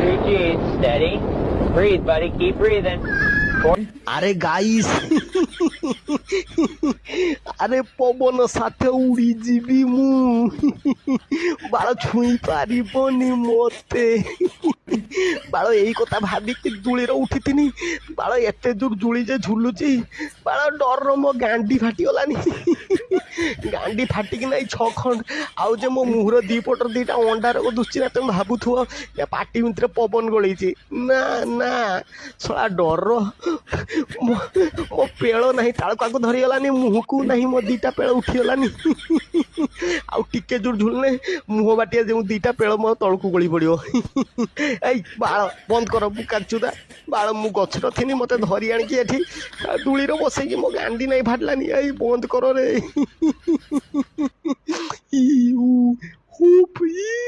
through your jeans. Steady. Breathe, buddy. Keep breathing. আরে guys, আরে পবন সাথে উড়ি ଯିବି ମୁଁ ବାଳ ଛୁଇଁ ପାରିବନି ମତେ। ବାଳ ଏଇ କଥା ଭାବିକି ଦୂଳିର ଉଠିଥିନି। ବାଳ ଏତେ ଦୂର ଦୂଳି ଯେ ଝୁଲୁଛି, ବାଳ ଡର ମୋ ଗାଣ୍ଡି ଫାଟିଗଲାନି। ଗାଣ୍ଡି ଫାଟିକି ନାଇଁ 6 ଖଣ୍ଡ। ଆଉ ଯେ ମୋ ମୁହଁର ଦିପଟର ଦିଟା ଅଣ୍ଡା ରୋଗ ଦୁସୁଛି ନା, ତମେ ଭାବୁଥିବ ଏ ପାଟି ଭିତରେ ପବନ ଗଳେଇଛି। ନା ନା, ଶଳା ଡର ମୋ ପେଳ ନାହିଁ, ତାଳକୁ ଆକୁ ଧରିଗଲାନି, ମୁହଁକୁ ନାହିଁ ମୋ ଦିଟା ପେଳ ଉଠିଗଲାନି। ଆଉ ଟିକେ ଜୋର ଝୁଲିଲେ ମୁହଁ ବାଟିଆ ଯେଉଁ ଦିଟା ପେଳ ମୋ ତଳକୁ ଗଳି ପଡ଼ିବ। ଏଇ ବାଳ ବନ୍ଦ କର ବୁକାଚୁଦା। ବାଳ ମୁଁ ଗଛର ଥିନି, ମତେ ଧରି ଆଣିକି ଏଠି ଦୂଳିର ବସେଇକି ମୋ ଗାଣ୍ଡି ନାହିଁ ଫାଟିଲାନି। ଏଇ ବନ୍ଦ କର ରେ। ଇ ଉ ହୁପ୍ ଇ।